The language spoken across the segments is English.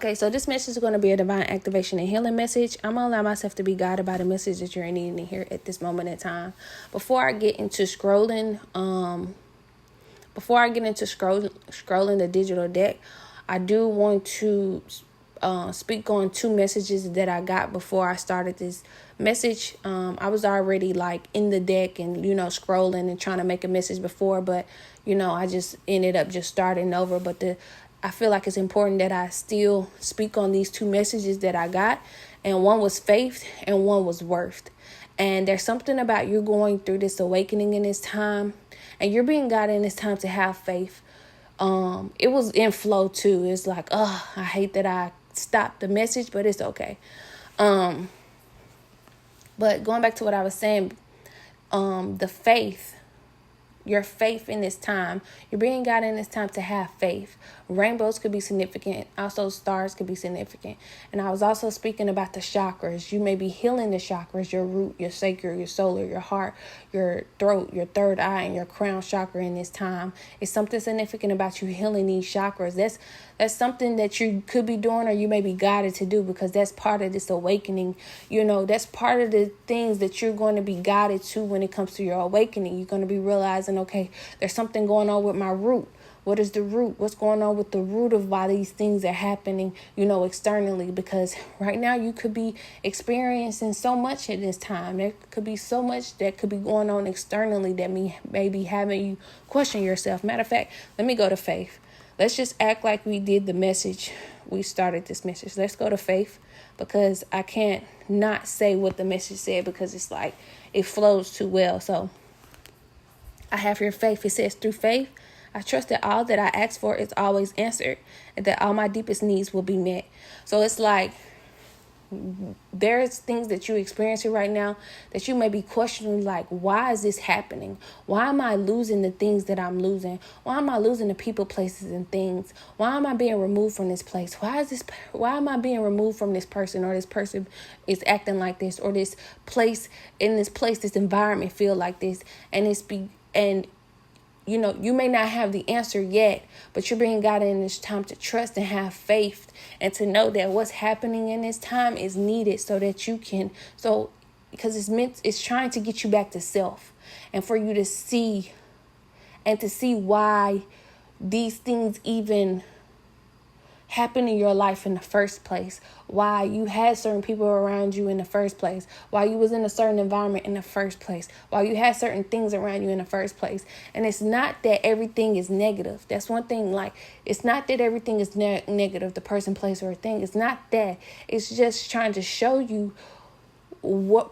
Okay, so this message is going to be a divine activation and healing message. I'm going to allow myself to be guided by the message that you're needing to hear at this moment in time. Before I get into scrolling the digital deck, I do want to speak on two messages that I got before I started this message. I was already in the deck and, scrolling and trying to make a message before, but, I just ended up just starting over. But I feel like it's important that I still speak on these two messages that I got. And one was faith and one was worth. And there's something about you going through this awakening in this time. And you're being guided in this time to have faith. It was in flow too. It's like, I hate that I stopped the message, but it's okay. But going back to what I was saying, the faith. Your faith in this time. You're being guided in this time to have faith. Rainbows could be significant. Also, stars could be significant. And I was also speaking about the chakras. You may be healing the chakras, your root, your sacral, your solar, your heart, your throat, your third eye, and your crown chakra in this time. It's something significant about you healing these chakras. That's something that you could be doing, or you may be guided to do, because that's part of this awakening. That's part of the things that you're going to be guided to when it comes to your awakening. You're going to be realizing, okay, there's something going on with my root. What is the root? What's going on with the root of why these things are happening, externally? Because right now you could be experiencing so much at this time. There could be so much that could be going on externally that may be having you question yourself. Matter of fact, let me go to faith. Let's just act like we did the message. We started this message. Let's go to faith, because I can't not say what the message said, because it's like it flows too well. So I have your faith. It says, through faith, I trust that all that I ask for is always answered, and that all my deepest needs will be met. So it's like there's things that you're experiencing right now that you may be questioning, like, why is this happening? Why am I losing the things that I'm losing? Why am I losing the people, places, and things? Why am I being removed from this place? Why am I being removed from this person, or this person is acting like this, or this environment feel like this? And you may not have the answer yet, but you're being guided in this time to trust and have faith, and to know that what's happening in this time is needed so that you can, because it's trying to get you back to self, and for you to see why these things even happen in your life in the first place, why you had certain people around you in the first place, why you was in a certain environment in the first place, why you had certain things around you in the first place. And it's not that everything is negative. That's one thing. It's not that everything is negative, the person, place, or a thing. It's not that. It's just trying to show you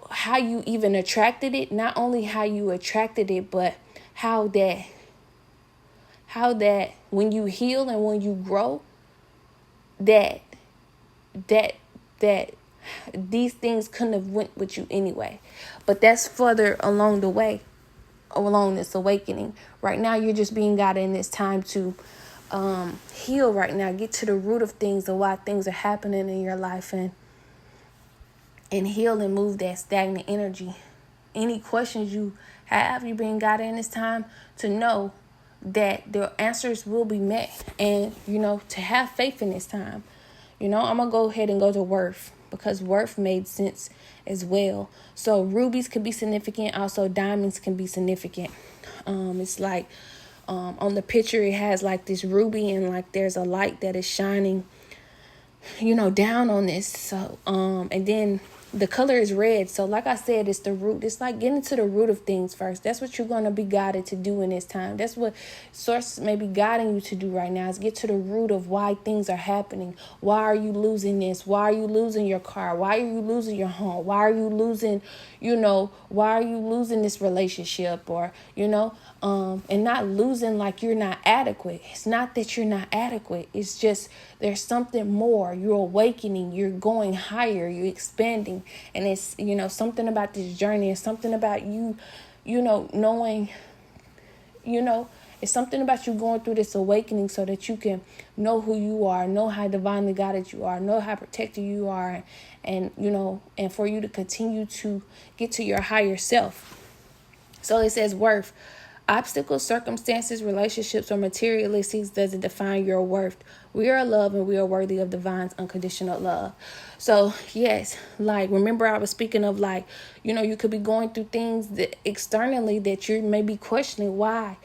how you even attracted it. Not only how you attracted it, but how that when you heal and when you grow, that these things couldn't have went with you anyway. But that's further along the way, along this awakening. Right now, you're just being guided in this time to heal right now. Get to the root of things and why things are happening in your life, and heal and move that stagnant energy. Any questions you have, you're being guided in this time to know that their answers will be met, and to have faith in this time. I'm gonna go ahead and go to worth, because worth made sense as well. So rubies could be significant. Also diamonds can be significant. It's like on the picture it has like this ruby, and there's a light that is shining down on this. So and then the color is red. So like I said, it's the root. It's like getting to the root of things first. That's what you're going to be guided to do in this time. That's what source may be guiding you to do right now, is get to the root of why things are happening. Why are you losing this? Why are you losing your car? Why are you losing your home? Why are you losing, why are you losing this relationship? Or, and not losing like you're not adequate. It's not that you're not adequate. It's just there's something more. You're awakening. You're going higher. You're expanding. And it's, something about this journey. It's something about you, knowing, it's something about you going through this awakening so that you can know who you are, know how divinely guided you are, know how protected you are, and, and for you to continue to get to your higher self. So it says worth. Obstacles, circumstances, relationships, or materialistics doesn't define your worth. We are loved and we are worthy of divine's unconditional love. So yes, like, remember I was speaking of, like, you could be going through things that externally that you may be questioning why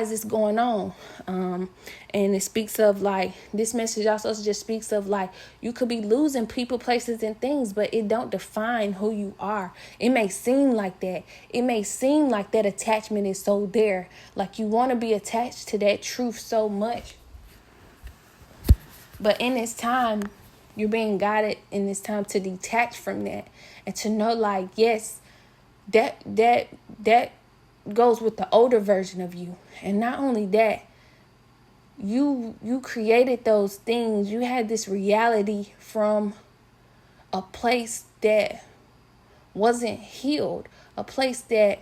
is this going on. And it speaks of, like, this message also just speaks of, like, you could be losing people, places, and things, but it don't define who you are. It may seem like that. It may seem like that attachment is so there, like you want to be attached to that truth so much. But in this time, you're being guided in this time to detach from that and to know, like, yes, that goes with the older version of you. And not only that, you created those things. You had this reality from a place that wasn't healed, a place that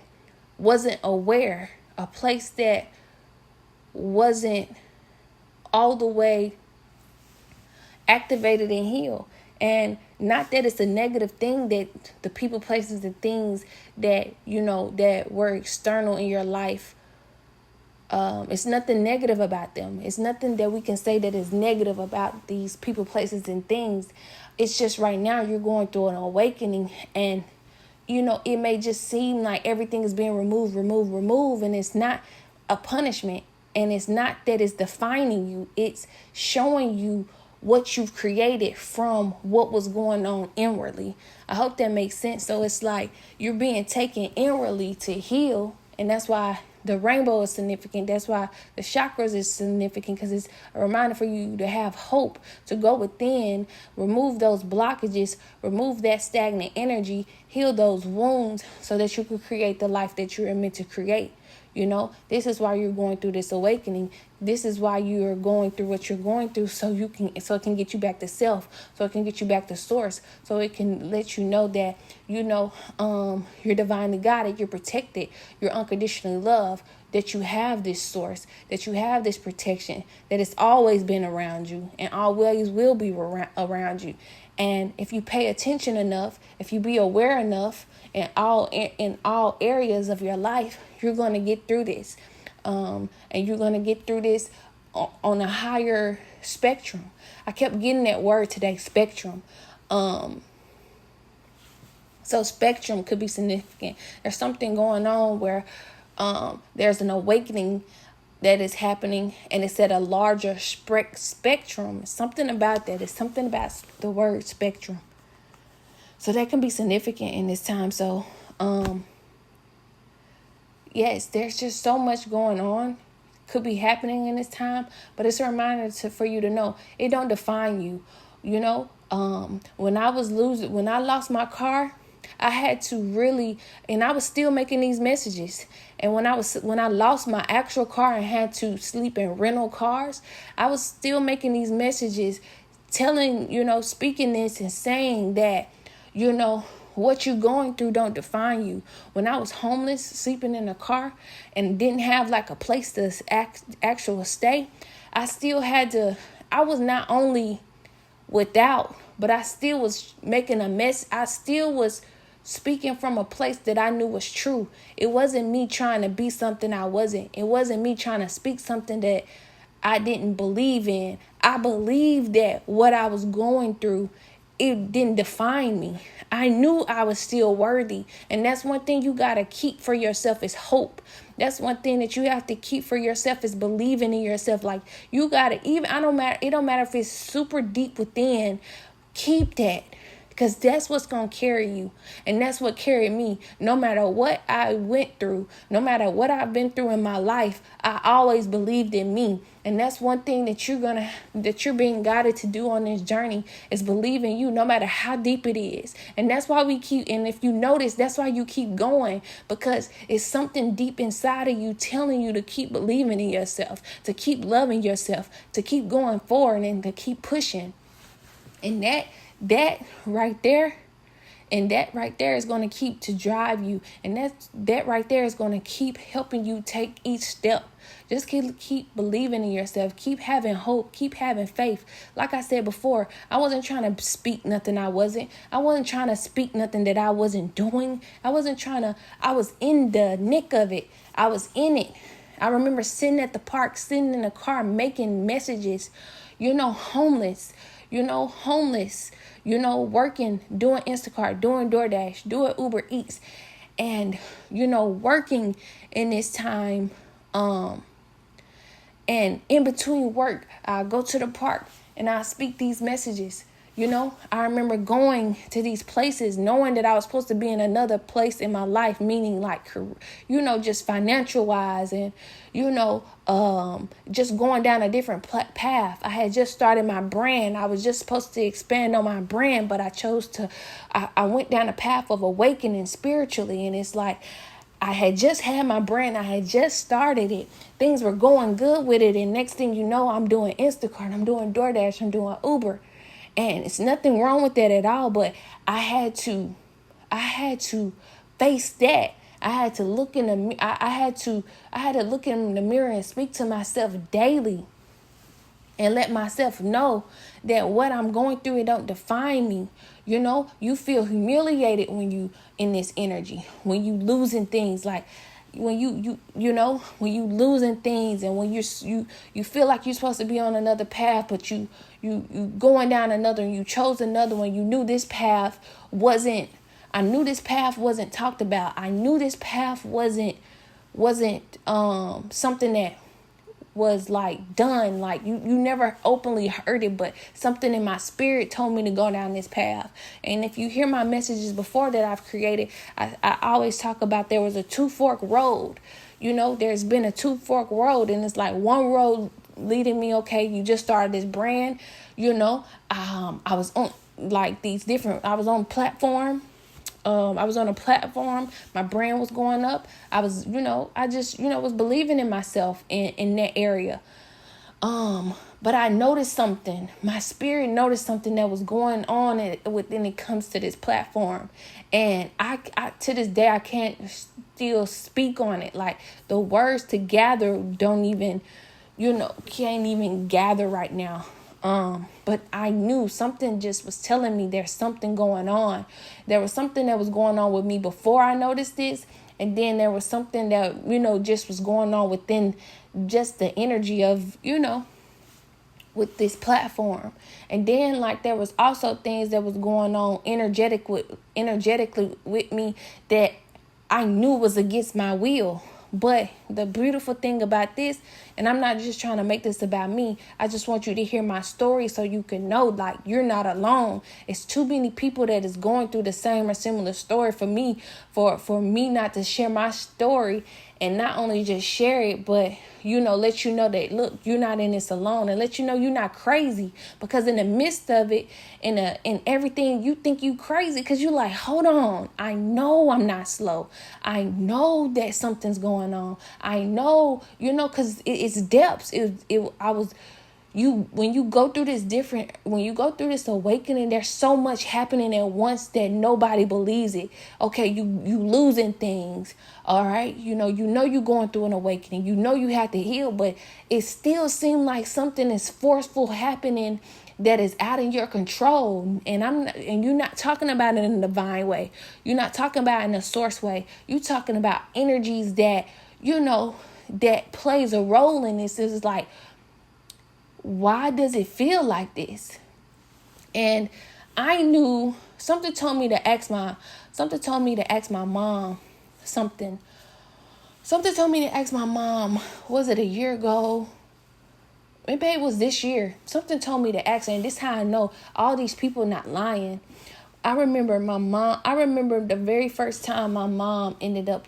wasn't aware, a place that wasn't all the way activated and healed. And not that it's a negative thing that the people, places, and things that, that were external in your life, it's nothing negative about them. It's nothing that we can say that is negative about these people, places, and things. It's just right now you're going through an awakening, and it may just seem like everything is being removed, and it's not a punishment, and it's not that it's defining you. It's showing you what you've created from what was going on inwardly. I hope that makes sense. So it's like you're being taken inwardly to heal, and that's why the rainbow is significant. That's why the chakras is significant, because it's a reminder for you to have hope, to go within, remove those blockages, remove that stagnant energy, heal those wounds so that you can create the life that you're meant to create. This is why you're going through this awakening. This is why you are going through what you're going through, so it can get you back to self, so it can get you back to source, so it can let you know that, you're divinely guided, you're protected, you're unconditionally loved, that you have this source, that you have this protection, that it's always been around you and always will be around you. And if you pay attention enough, if you be aware enough in all areas of your life, you're going to get through this. And you're going to get through this on a higher spectrum. I kept getting that word today, spectrum. So spectrum could be significant. There's something going on where there's an awakening that is happening, and it's at a larger spectrum. Something about that. It's something about the word spectrum. So that can be significant in this time. So, yes, there's just so much going on, could be happening in this time, but it's a reminder for you to know it don't define you. When I lost my car, I had to really, and I was still making these messages. And when I lost my actual car and had to sleep in rental cars, I was still making these messages, telling, speaking this and saying that, what you're going through don't define you. When I was homeless, sleeping in a car, and didn't have like a place to actual stay, I was not only without, but I still was making a mess. I still was speaking from a place that I knew was true. It wasn't me trying to be something I wasn't. It wasn't me trying to speak something that I didn't believe in. I believed that what I was going through, it didn't define me. I knew I was still worthy. And that's one thing you got to keep for yourself is hope. That's one thing that you have to keep for yourself is believing in yourself. Like, you got to, it don't matter if it's super deep within, keep that. Because that's what's going to carry you. And that's what carried me. No matter what I went through, no matter what I've been through in my life, I always believed in me. And that's one thing that you're being guided to do on this journey is believe in you, no matter how deep it is. And that's why and if you notice, that's why you keep going, because it's something deep inside of you telling you to keep believing in yourself, to keep loving yourself, to keep going forward and to keep pushing. And that right there is going to keep to drive you. And that right there is going to keep helping you take each step. Just keep believing in yourself. Keep having hope. Keep having faith. Like I said before, I wasn't trying to speak nothing I wasn't. I wasn't trying to speak nothing that I wasn't doing. I was in the nick of it. I was in it. I remember sitting at the park, sitting in the car, making messages, homeless, working, doing Instacart, doing DoorDash, doing Uber Eats, and, working in this time. And in between work, I go to the park and I speak these messages. I remember going to these places knowing that I was supposed to be in another place in my life, meaning like, just financial wise and, just going down a different path. I had just started my brand. I was just supposed to expand on my brand, but I went down a path of awakening spiritually. And it's like, I had just had my brand. I had just started it. Things were going good with it. And next thing you know, I'm doing Instacart. I'm doing DoorDash. I'm doing Uber. And it's nothing wrong with that at all. But I had to face that. I had to look in the I had to look in the mirror and speak to myself daily. And let myself know that what I'm going through, it don't define me. You feel humiliated when you in this energy, when you losing things, like when when you losing things, and when you feel like you're supposed to be on another path, but you going down another, and you chose another one. You knew this path wasn't. I knew this path wasn't talked about. I knew this path wasn't something that was like done, like you never openly heard it, but something in my spirit told me to go down this path. And if you hear my messages before that I've created, I always talk about there was a 2-fork road. There's been a 2-fork road, and it's like one road leading me, okay, you just started this brand, I was on I was on platform. I was on a platform. My brand was going up. I was, I just, was believing in myself in that area. But I noticed something. My spirit noticed something that was going on when it comes to this platform. And I to this day, I can't still speak on it. Like the words to gather don't even, can't even gather right now. But I knew something just was telling me there's something going on. There was something that was going on with me before I noticed this. And then there was something that, just was going on within just the energy of, with this platform. And then there was also things that was going on energetically with me that I knew was against my will. But the beautiful thing about this, and I'm not just trying to make this about me, I just want you to hear my story so you can know you're not alone. It's too many people that is going through the same or similar story. For me not to share my story and not only just share it, but let you know that, look, you're not in this alone, and let you know you're not crazy. Because in the midst of it, in everything, you think you crazy because you're like, hold on, I know I'm not slow. I know that something's going on. I know, because it's depths. When you go through this awakening, there's so much happening at once that nobody believes it. Okay, you losing things. All right, you're going through an awakening. You have to heal, but it still seems like something is forceful happening that is out of your control. And you're not talking about it in a divine way. You're not talking about it in a source way. You're talking about energies that that plays a role in this. Is like, why does it feel like this? And I knew something told me to ask my mom something. Something told me to ask my mom, was it a year ago? Maybe it was this year. Something told me to ask her, and this is how I know all these people not lying. I remember the very first time my mom ended up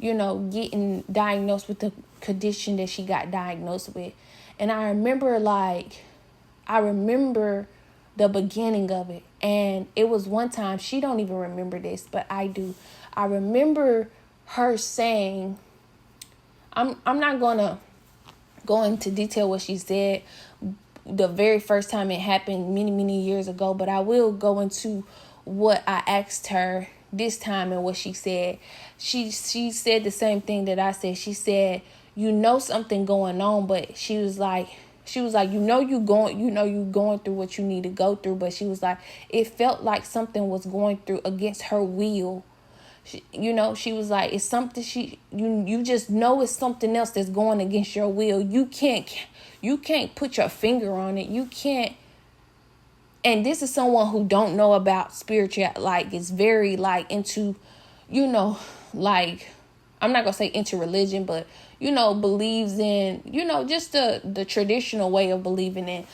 getting diagnosed with the condition that she got diagnosed with. And I remember the beginning of it. And it was one time, she don't even remember this, but I do. I remember her saying, I'm not going to go into detail what she said the very first time it happened many, many years ago, but I will go into what I asked her this time and what she said. She said the same thing that I said. She said, something going on, but she was like, you going through what you need to go through. But she was like, it felt like something was going through against her will. She was like, it's something you just know it's something else that's going against your will. You You can't put your finger on it. You can't. And this is someone who don't know about spiritual, like, it's very, like, into, like, I'm not going to say into religion, but, believes in, just the traditional way of believing in,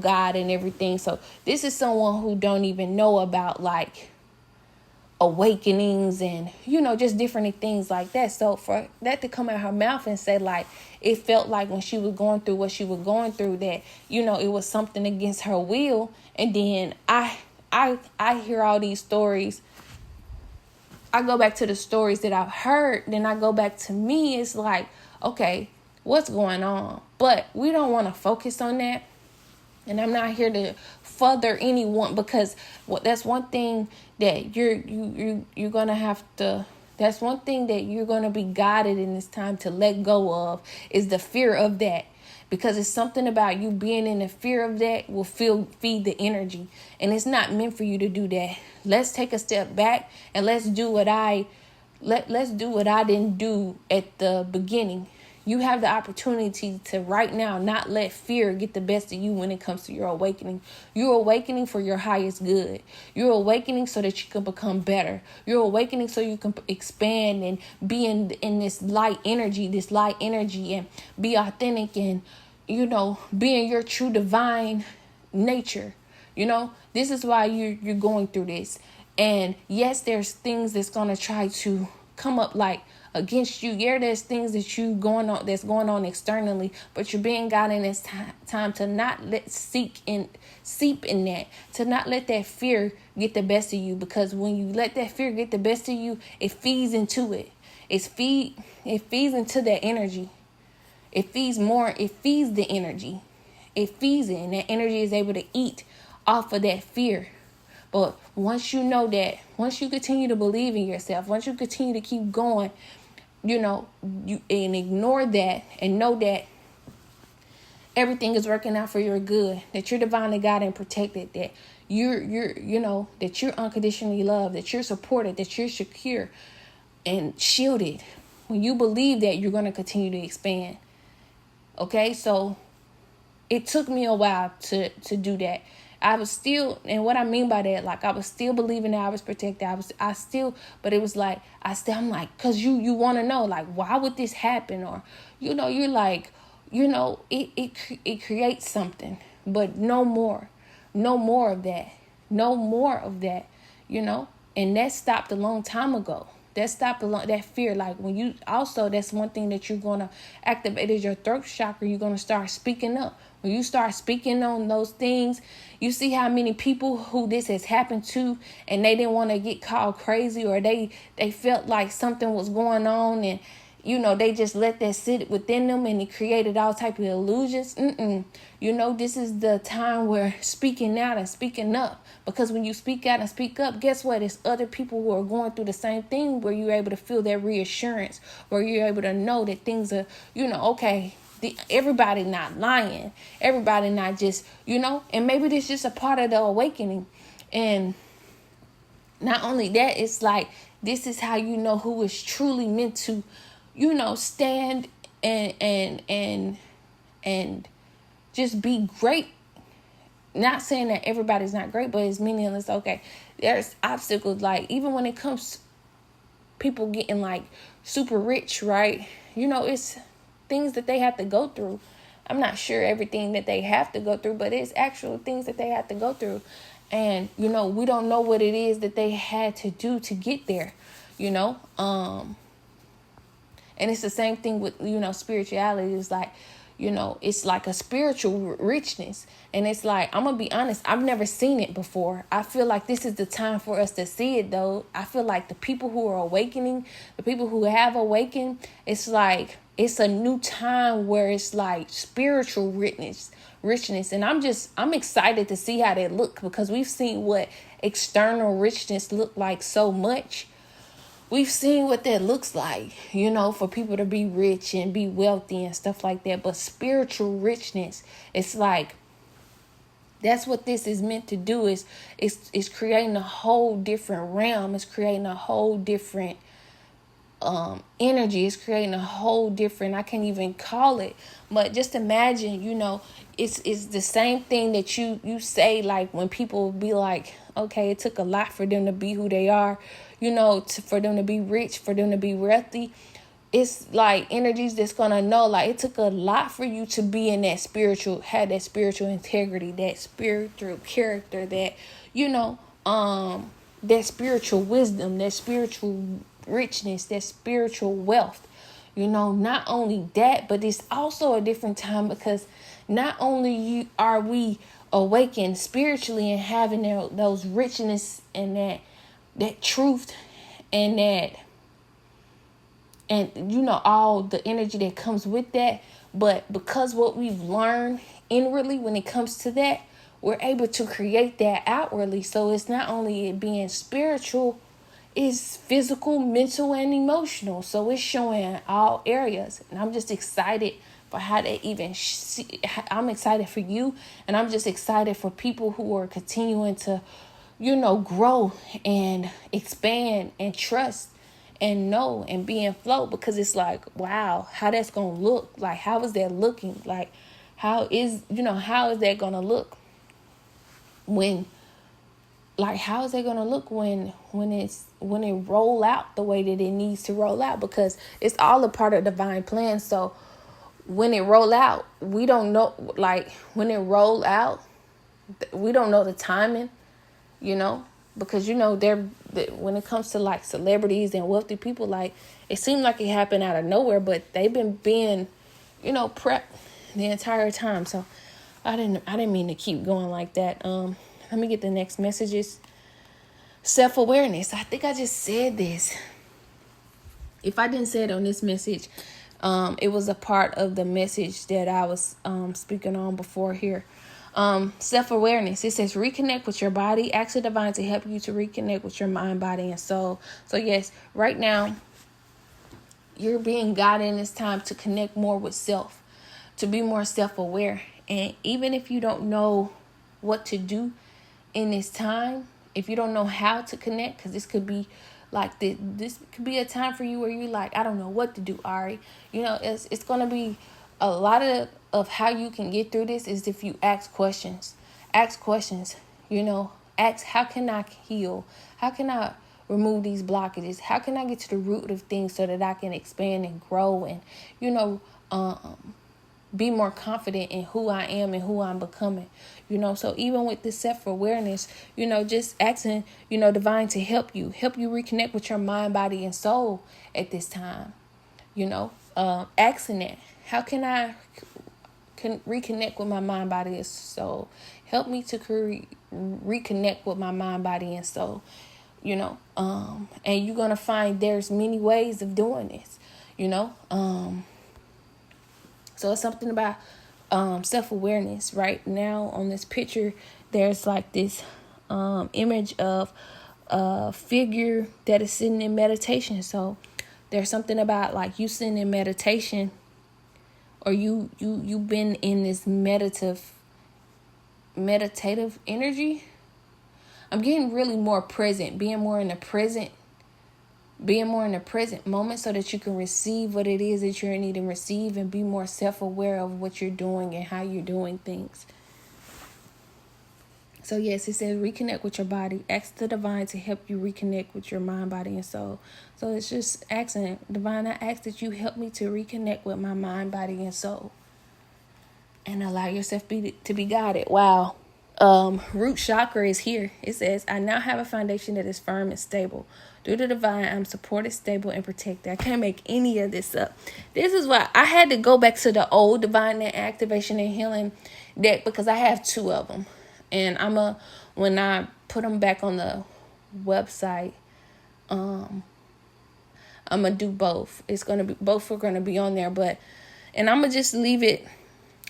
God and everything. So this is someone who don't even know about, like, awakenings and, just different things like that. So for that to come out her mouth and say, like, it felt like when she was going through what she was going through that, it was something against her will. And then I hear all these stories. I go back to the stories that I've heard. Then I go back to me. It's like, okay, what's going on? But we don't want to focus on that. And I'm not here to further anyone, because that's one thing that you're gonna have to. That's one thing that you're gonna be guided in this time to let go of, is the fear of that. Because it's something about you being in the fear of that will feed the energy. And it's not meant for you to do that. Let's take a step back and let's do what let's do what I didn't do at the beginning. You have the opportunity to right now not let fear get the best of you when it comes to your awakening. You're awakening for your highest good. You're awakening so that you can become better. You're awakening so you can expand and be in this light energy, and be authentic and, be in your true divine nature. This is why you're going through this. And yes, there's things that's going to try to come up, like, against you. Yeah, there's things that's going on externally, but you're being guided in this time to not seep in that, to not let that fear get the best of you. Because when you let that fear get the best of you, it feeds into it. It feeds into that energy. It feeds the energy. It feeds it, and that energy is able to eat off of that fear. But once you know that, once you continue to believe in yourself, once you continue to keep going, you and ignore that and know that everything is working out for your good, that you're divinely guided and protected, that that you're unconditionally loved, that you're supported, that you're secure and shielded. When you believe that, you're going to continue to expand. Okay, so it took me a while to do that. I was still, and what I mean by that, like, I was still believing that I was protected. But it was like, I'm like, cause you want to know, like, why would this happen? Or, you're like, it creates something, but no more of that, and that stopped a long time ago. That fear. Like, when you also, that's one thing that you're going to activate is your throat chakra. You're going to start speaking up. When you start speaking on those things, you see how many people who this has happened to, and they didn't want to get called crazy, or they felt like something was going on, and they just let that sit within them, and it created all type of illusions. This is the time where speaking out and speaking up, because when you speak out and speak up, guess what? It's other people who are going through the same thing, where you're able to feel that reassurance, where you're able to know that things are, okay, everybody not lying, everybody not just, and maybe this is just a part of the awakening. And not only that, it's like, this is how you know who is truly meant to, stand and just be great. Not saying that everybody's not great, but it's meaningless. Okay, there's obstacles, like, even when it comes to people getting, like, super rich, right? It's things that they have to go through. I'm not sure everything that they have to go through, but it's actual things that they have to go through. And, we don't know what it is that they had to do to get there, and it's the same thing with, spirituality. Is like, it's like a spiritual richness. And it's like, I'm going to be honest, I've never seen it before. I feel like this is the time for us to see it, though. I feel like the people who are awakening, the people who have awakened, it's like, it's a new time where it's like spiritual richness. And I'm excited to see how they look, because we've seen what external richness look like so much. We've seen what that looks like, for people to be rich and be wealthy and stuff like that. But spiritual richness, it's like, that's what this is meant to do. It's creating a whole different realm. It's creating a whole different energy. It's creating a whole different, I can't even call it, but just imagine, it's the same thing that you say, like when people be like, okay, it took a lot for them to be who they are, for them to be rich, for them to be wealthy. It's like energies that's gonna know, like, it took a lot for you to be in that spiritual, had that spiritual integrity, that spiritual character, that that spiritual wisdom, that spiritual richness, that spiritual wealth. Not only that, but it's also a different time, because not only are we awakened spiritually and having those richness and that truth and that, and all the energy that comes with that, but because what we've learned inwardly when it comes to that, we're able to create that outwardly. So it's not only it being spiritual, it's physical, mental, and emotional. So it's showing all areas. And I'm just excited for how they even see. I'm excited for you. And I'm just excited for people who are continuing to, grow and expand and trust and know and be in flow. Because it's like, wow, how that's going to look. Like, how is that looking? Like, how is that going to look? How is it gonna look when it roll out the way that it needs to roll out? Because it's all a part of divine plan. So when it roll out, we don't know, like when it roll out, we don't know the timing, because when it comes to like celebrities and wealthy people, like it seemed like it happened out of nowhere, but they've been being, prepped the entire time. So I didn't mean to keep going like that. Let me get the next messages. Self-awareness. I think I just said this. If I didn't say it on this message, it was a part of the message that I was speaking on before here. Self-awareness. It says reconnect with your body. Ask the divine to help you to reconnect with your mind, body, and soul. So yes, right now, you're being guided in this time to connect more with self, to be more self-aware. And even if you don't know what to do in this time, if you don't know how to connect, because this could be like this could be a time for you where you like, I don't know what to do, Ari. It's going to be a lot of how you can get through this is if you ask questions. Ask, how can I heal? How can I remove these blockages? How can I get to the root of things so that I can expand and grow and, be more confident in who I am and who I'm becoming, so even with this self-awareness, just asking, divine to help you reconnect with your mind, body, and soul at this time, asking that, how can I reconnect with my mind, body, and soul? Help me to reconnect with my mind, body, and soul, and you're going to find there's many ways of doing this, so it's something about self-awareness. Right now on this picture, there's like this image of a figure that is sitting in meditation. So there's something about like you sitting in meditation, or you've been in this meditative energy. I'm getting really more present, being more in the present moment, so that you can receive what it is that you're needing to receive and be more self-aware of what you're doing and how you're doing things. So yes, it says reconnect with your body. Ask the divine to help you reconnect with your mind, body, and soul. So it's just asking, divine, I ask that you help me to reconnect with my mind, body, and soul. And allow yourself to be guided. Wow. Root chakra is here. It says, I now have a foundation that is firm and stable. Through the divine, I'm supported, stable, and protected. I can't make any of this up. This is why I had to go back to the old divine activation and healing deck, because I have two of them. And when I put them back on the website, I'm going to do both. Both are going to be on there, and I'm going to just leave it.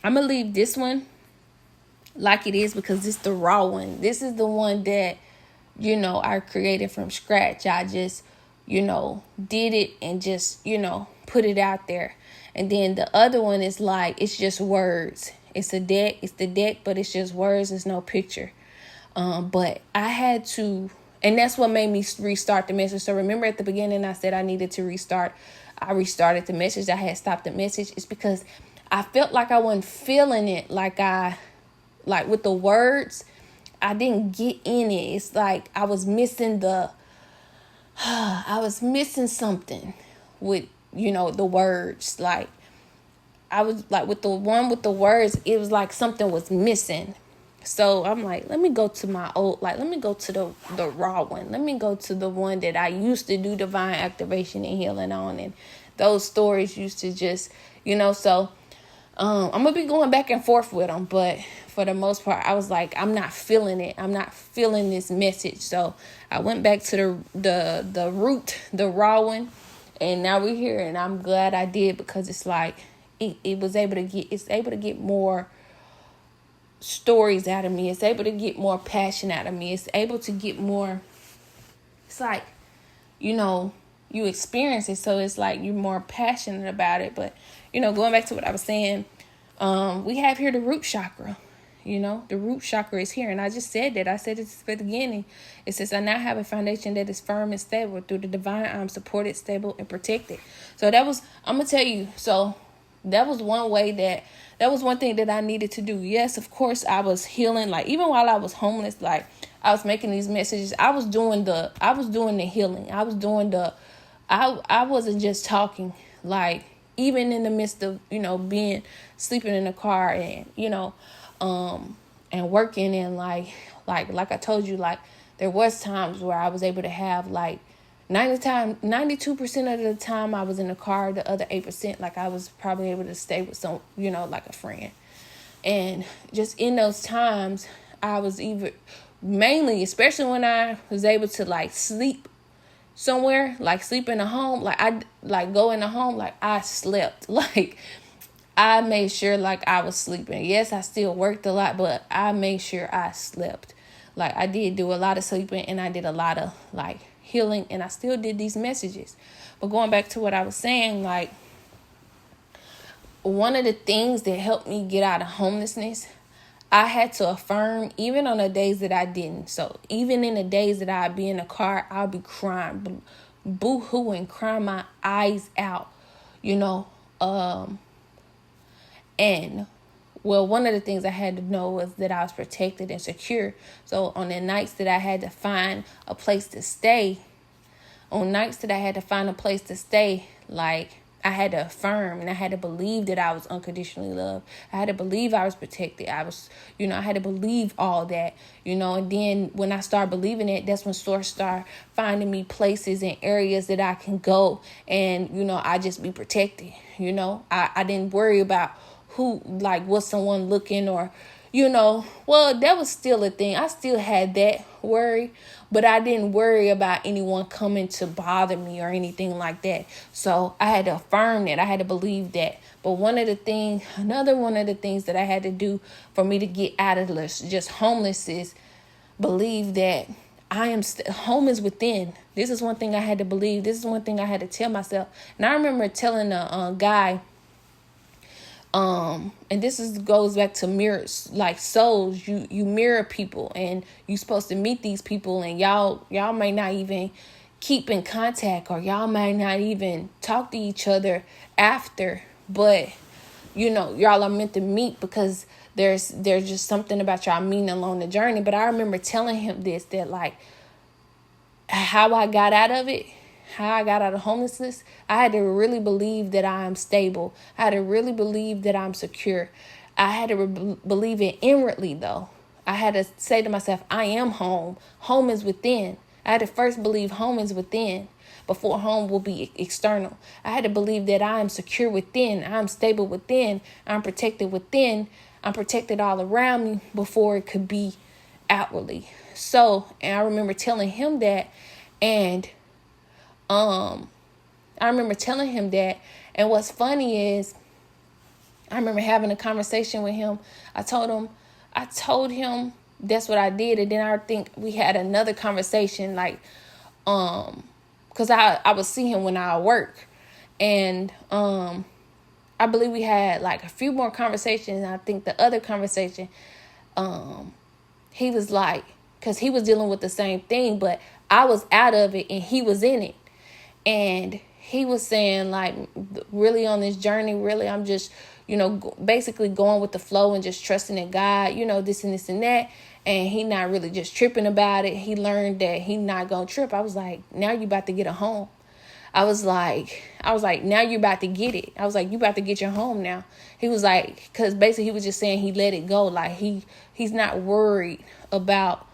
I'm going to leave this one like it is, because this is the raw one. This is the one that, I created from scratch. I just, did it and just, put it out there. And then the other one is like, it's just words. It's the deck, but it's just words. There's no picture. But I had to And that's what made me restart the message. So remember at the beginning I said I needed to restart. I restarted the message. I had stopped the message. It's because I felt like I wasn't feeling it like with the words. I didn't get in it. It's like I was missing something with, the words. Like I was like with the one with the words, it was like something was missing. So I'm like, let me go to let me go to the raw one. Let me go to the one that I used to do divine activation and healing on. And those stories used to just, so I'm going to be going back and forth with them. But for the most part, I was like, I'm not feeling it. I'm not feeling this message. So I went back to the root, the raw one. And now we're here. And I'm glad I did, because it's like it's able to get more stories out of me. It's able to get more passion out of me. It's able to get more, it's like, you experience it, so it's like you're more passionate about it. But going back to what I was saying, we have here the root chakra. The root chakra is here, and I just said that. I said this at the beginning. It says, I now have a foundation that is firm and stable. Through the divine, I'm supported, stable, and protected. So I'm gonna tell you, so that was one thing that I needed to do. Yes, of course, I was healing. Like, even while I was homeless, like, I was making these messages. I was doing the healing. I was doing I wasn't just talking. Like, even in the midst of, sleeping in the car and, and working, and like I told you, like, there was times where I was able to have, like, 92% of the time I was in the car. The other 8%, like, I was probably able to stay with some, like a friend. And just in those times, I was mainly, especially when I was able to, like, sleep somewhere, like sleep in a home, go in a home, like, I slept. Like, I made sure, like, I was sleeping. Yes, I still worked a lot, but I made sure I slept. Like, I did do a lot of sleeping, and I did a lot of, like, healing, and I still did these messages. But going back to what I was saying, like, one of the things that helped me get out of homelessness, I had to affirm, even on the days that I didn't. So even in the days that I'd be in the car, I'll be crying, boo-hooing, crying my eyes out, and well, one of the things I had to know was that I was protected and secure. So on the nights that I had to find a place to stay, like, I had to affirm, and I had to believe that I was unconditionally loved. I had to believe I was protected. I had to believe all that, and then when I started believing it, that's when Source started finding me places and areas that I can go, and, I just be protected. I didn't worry about who, like, was someone looking, or, well, that was still a thing. I still had that worry, but I didn't worry about anyone coming to bother me or anything like that. So I had to affirm that. I had to believe that. But another one of the things that I had to do for me to get out of this, just homeless, is believe that home is within. This is one thing I had to believe. This is one thing I had to tell myself. And I remember telling a guy, and goes back to mirrors, like souls. You mirror people, and you're supposed to meet these people, and y'all may not even keep in contact, or y'all might not even talk to each other after, but y'all are meant to meet, because there's just something about y'all meeting along the journey. But I remember telling him this, that, like, how I got out of it, how I got out of homelessness, I had to really believe that I am stable. I had to really believe that I'm secure. I had to believe it inwardly, though. I had to say to myself, I am home. Home is within. I had to first believe home is within before home will be external. I had to believe that I am secure within. I'm stable within. I'm protected within. I'm protected all around me before it could be outwardly. So, and I remember telling him that, and and what's funny is, I remember having a conversation with him. I told him that's what I did. And then I think we had another conversation, like, cause I would see him when I work, and, I believe we had like a few more conversations. And I think the other conversation, he was like, because he was dealing with the same thing, but I was out of it and he was in it. And he was saying, like, really on this journey, really, I'm just, basically going with the flow and just trusting in God, this and this and that. And he not really just tripping about it. He learned that he not going to trip. I was like, now you about to get a home. I was like, now you about to get it. I was like, you about to get your home now. He was like, because basically he was just saying he let it go. Like he's not worried about,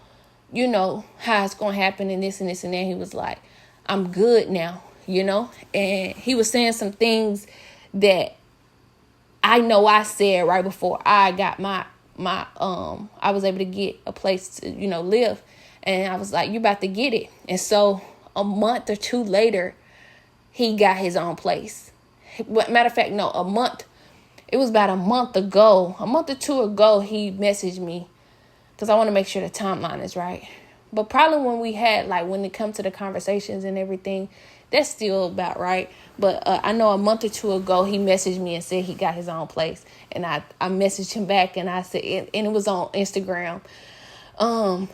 how it's going to happen and this and this and that. He was like, I'm good now, and he was saying some things that I know I said right before I got my I was able to get a place to, live. And I was like, you about to get it. And so a month or two later, he got his own place. Matter of fact, no, it was about a month or two ago, he messaged me, because I want to make sure the timeline is right. But probably when it comes to the conversations and everything, that's still about right. But I know a month or two ago, he messaged me and said he got his own place. And I messaged him back and I said, and it was on Instagram. I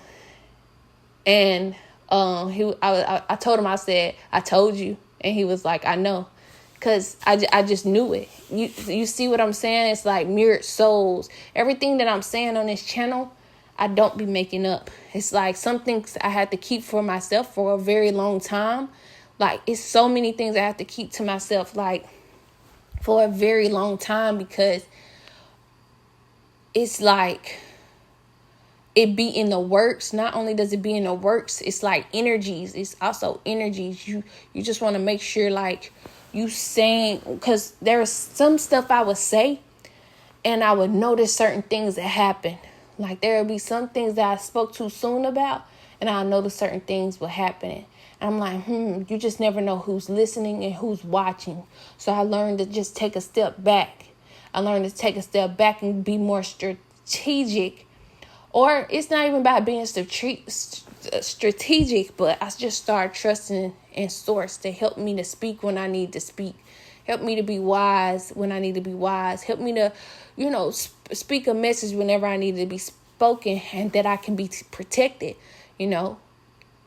told him, I said, I told you. And he was like, I know. Because I just knew it. You see what I'm saying? It's like mirrored souls. Everything that I'm saying on this channel, I don't be making up. It's like some things I had to keep for myself for a very long time. Like, it's so many things I have to keep to myself, like, for a very long time, because it's like it be in the works. Not only does it be in the works, it's like energies. It's also energies. You just want to make sure, like, you saying, because there's some stuff I would say and I would notice certain things that happen. Like, there would be some things that I spoke too soon about, and I notice certain things were happening. And I'm like, you just never know who's listening and who's watching. So I learned to just take a step back. And be more strategic. Or it's not even about being strategic, but I just started trusting in source to help me to speak when I need to speak. Help me to be wise when I need to be wise. Help me to, speak a message whenever I need to be spoken, and that I can be protected,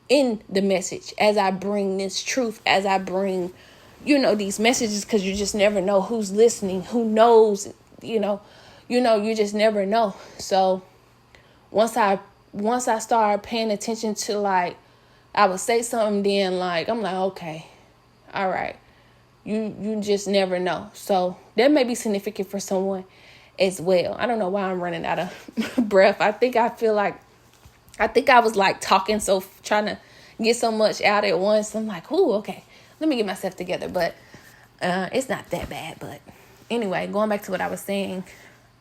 in the message as I bring this truth, as I bring, these messages, because you just never know who's listening, who knows, you just never know. So once I started paying attention to, like, I would say something, then, like, I'm like, okay, all right. You just never know. So that may be significant for someone as well. I don't know why I'm running out of breath. I think I was like talking, so trying to get so much out at once. I'm like, ooh, okay, let me get myself together. But it's not that bad. But anyway, going back to what I was saying,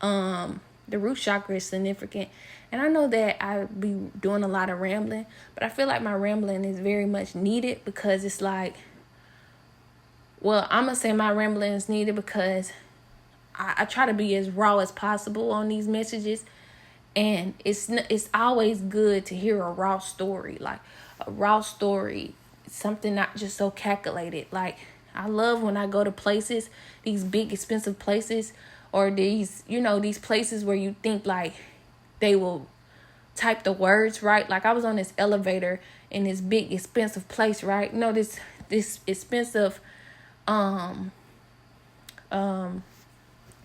the root chakra is significant. And I know that I be doing a lot of rambling, but I feel like my rambling is very much needed, because it's like, well, I'm going to say my rambling is needed because I try to be as raw as possible on these messages. And it's always good to hear a raw story, like a raw story, something not just so calculated. Like, I love when I go to places, these big expensive places, or these, these places where you think like they will type the words right. Like, I was on this elevator in this big expensive place, right? This expensive a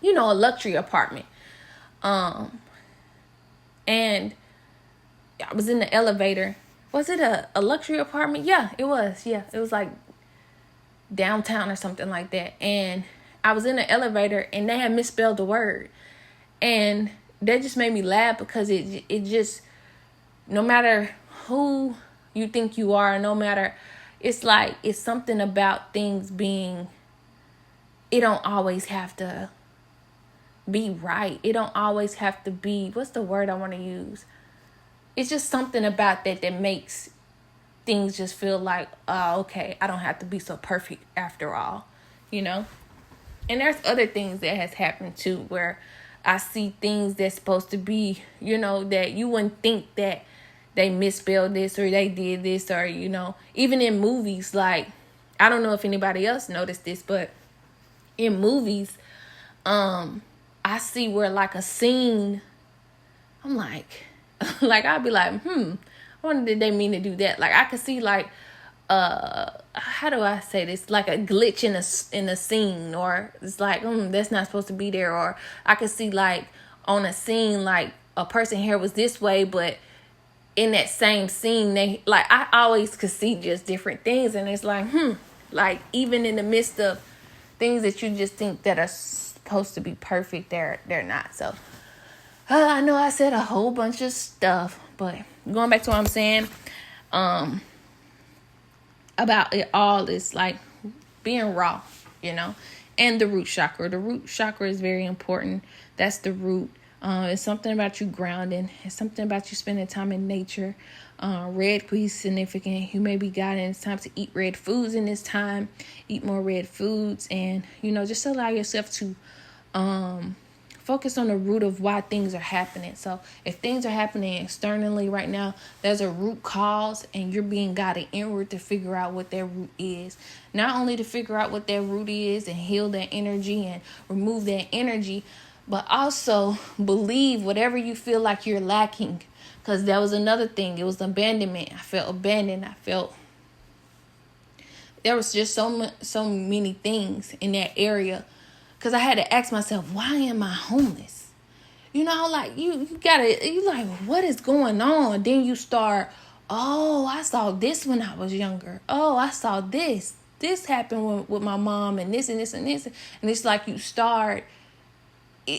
luxury apartment. And I was in the elevator. Was it a luxury apartment? Yeah, it was. Yeah, it was like downtown or something like that. And I was in the elevator and they had misspelled the word. And that just made me laugh, because it just, no matter who you think you are, no matter, it's like, it's something about things being, it don't always have to be right. It don't always have to be, what's the word I want to use? It's just something about that makes things just feel like, oh, okay, I don't have to be so perfect after all, And there's other things that has happened too, where I see things that's supposed to be, that you wouldn't think that they misspelled this or they did this, or, even in movies, like, I don't know if anybody else noticed this, but in movies, I see where, like, a scene, I'm like, I'd be like, I wonder did they mean to do that? Like I could see like how do I say this? Like a glitch in a scene, or it's like that's not supposed to be there. Or I could see like on a scene like a person hair was this way, but in that same scene they like I always could see just different things, and it's like like even in the midst of things that you just think that are supposed to be perfect, they're not. So I know I said a whole bunch of stuff, but going back to what I'm saying, about it all is like being raw, and the root chakra. The root chakra is very important. That's the root. It's something about you grounding. It's something about you spending time in nature. Red could be significant. You may be guided. It's time to eat red foods in this time. Eat more red foods, and just allow yourself to focus on the root of why things are happening. So if things are happening externally right now, there's a root cause, and you're being guided inward to figure out what that root is. Not only to figure out what that root is and heal that energy and remove that energy, but also believe whatever you feel like you're lacking. Because that was another thing. It was abandonment. I felt abandoned. There was just so many things in that area. Because I had to ask myself, why am I homeless? Like you like, what is going on? Then you start, oh, I saw this when I was younger. Oh, I saw this. This happened with my mom and this and this and this. And it's like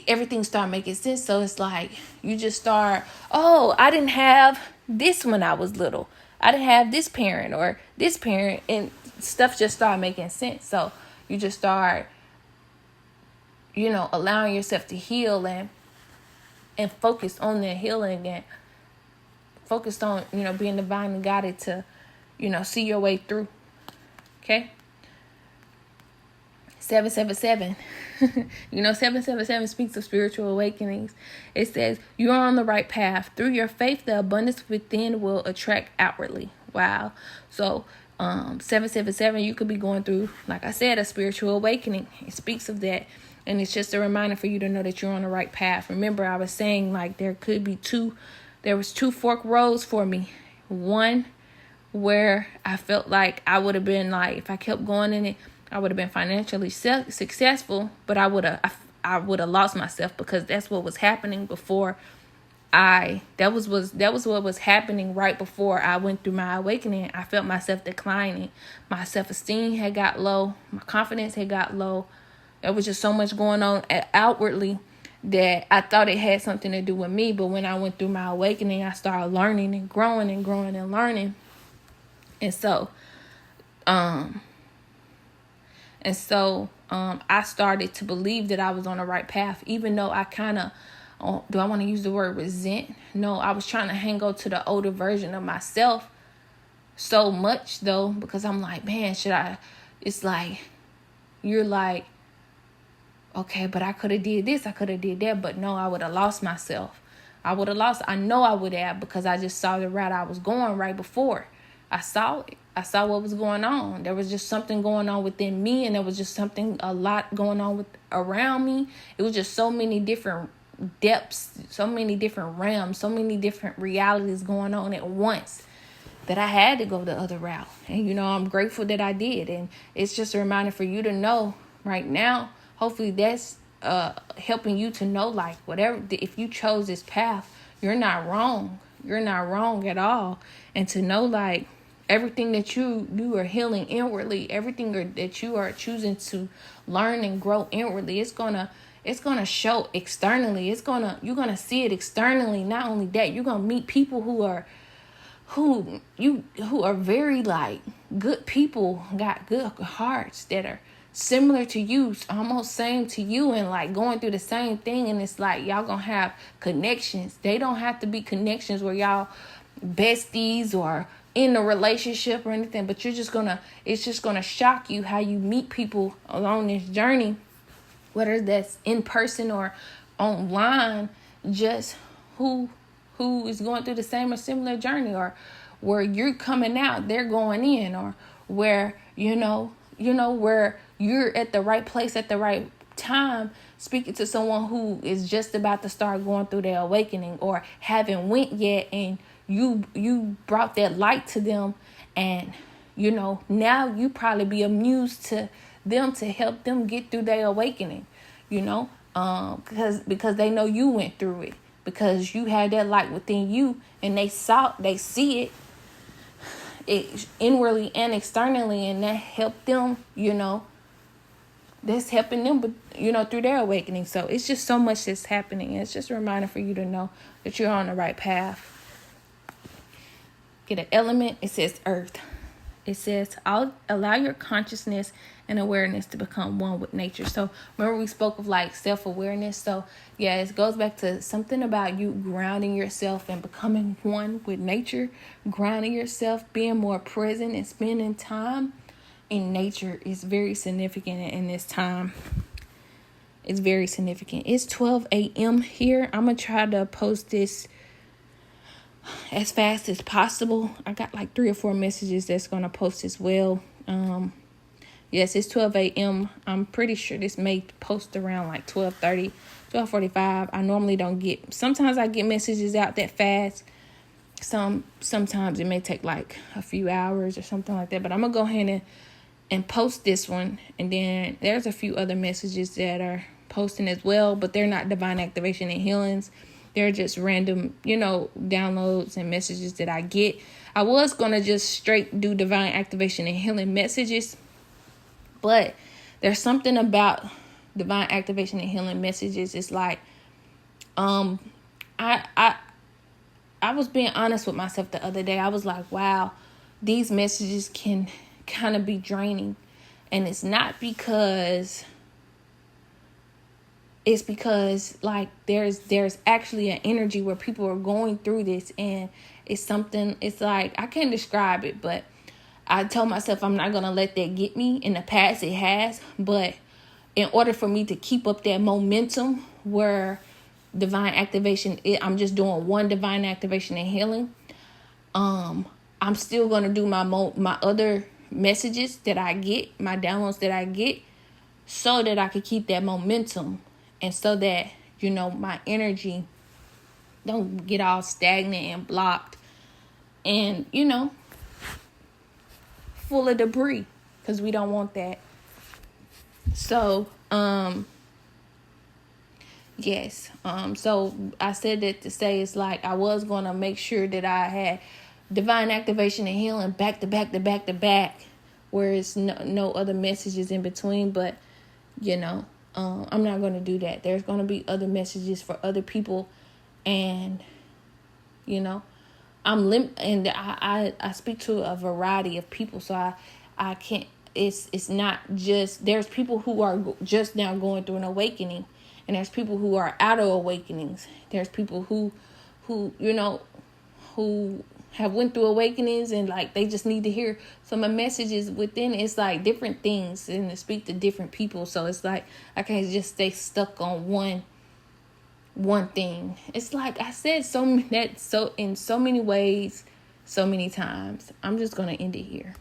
everything start making sense. So it's like you just start, oh, I didn't have this when I was little. I didn't have this parent or this parent, and stuff just started making sense. So you just start allowing yourself to heal and focus on that healing, and focused on being divinely guided to see your way through. Okay. 777 777 speaks of spiritual awakenings. It says you're on the right path. Through your faith, the abundance within will attract outwardly. Wow. So 777, you could be going through, like I said, a spiritual awakening. It speaks of that. And it's just a reminder for you to know that you're on the right path. Remember, I was saying like there was two fork roads for me. One where I felt like I would have been like, if I kept going in it, I would have been financially successful, but I would have lost myself, because that's what was happening before that was what was happening right before I went through my awakening. I felt myself declining. My self-esteem had got low. My confidence had got low. There was just so much going on outwardly that I thought it had something to do with me. But when I went through my awakening, I started learning and growing and growing and learning. And so, I started to believe that I was on the right path, even though I kind of, do I want to use the word resent? No, I was trying to hang on to the older version of myself so much, though, because I'm like, man, it's like, you're like, okay, but I could have did this, I could have did that, but no, I would have lost myself. I know I would have, because I just saw the route I was going right before. I saw it. I saw what was going on. There was just something going on within me, and there was just a lot going on around me. It was just so many different depths, so many different realms, so many different realities going on at once, that I had to go the other route. And, I'm grateful that I did. And it's just a reminder for you to know right now, hopefully that's helping you to know, like, whatever, if you chose this path, you're not wrong. You're not wrong at all. And to know, like, everything that you are healing inwardly, everything that you are choosing to learn and grow inwardly, it's gonna show externally. You're gonna see it externally. Not only that, you're gonna meet people who are very, like, good people, got good hearts, that are similar to you, almost same to you, and like going through the same thing. And it's like y'all gonna have connections. They don't have to be connections where y'all besties or in a relationship or anything, but it's just gonna shock you how you meet people along this journey, whether that's in person or online, just who is going through the same or similar journey, or where you're coming out, they're going in, or where where you're at the right place at the right time, speaking to someone who is just about to start going through their awakening, or haven't went yet, and you brought that light to them, and now you probably be amused to them to help them get through their awakening, because they know you went through it, because you had that light within you, and they see it inwardly and externally, and that helped them, that's helping them, but through their awakening. So it's just so much that's happening. And it's just a reminder for you to know that you're on the right path. Get an element. It says earth. It says, I'll allow your consciousness and awareness to become one with nature. So remember we spoke of like self-awareness. So yeah, it goes back to something about you grounding yourself and becoming one with nature, grounding yourself, being more present and spending time in nature is very significant in this time. It's very significant. It's 12 a.m. here. I'm going to try to post this as fast as possible. I got like 3 or 4 messages that's going to post as well. Yes, it's 12 a.m. I'm pretty sure this may post around like 12:30, 12:45. I normally don't sometimes I get messages out that fast. Sometimes it may take like a few hours or something like that. But I'm going to go ahead and post this one. And then there's a few other messages that are posting as well, but they're not divine activation and healings. They're just random, downloads and messages that I get. I was going to just straight do divine activation and healing messages, but there's something about divine activation and healing messages. It's like, I was being honest with myself the other day. I was like, wow, these messages can kind of be draining. And it's not because like there's actually an energy where people are going through this, and it's like I can't describe it, but I told myself I'm not going to let that get me. In the past it has, but in order for me to keep up that momentum where divine activation, I'm just doing one divine activation and healing, I'm still going to do my other messages that I get, my downloads that I get, so that I could keep that momentum, and so that my energy don't get all stagnant and blocked and full of debris, because we don't want that. So yes, so I said that to say it's like I was going to make sure that I had divine activation and healing back to back, where it's no other messages in between. But I'm not going to do that. There's going to be other messages for other people, and and I speak to a variety of people, so I can't. It's not just, there's people who are just now going through an awakening, and there's people who are out of awakenings. There's people who have went through awakenings, and like they just need to hear some of the messages within. It's like different things, and to speak to different people. So it's like I can't just stay stuck on one thing. It's like I said in so many ways, so many times. I'm just gonna end it here.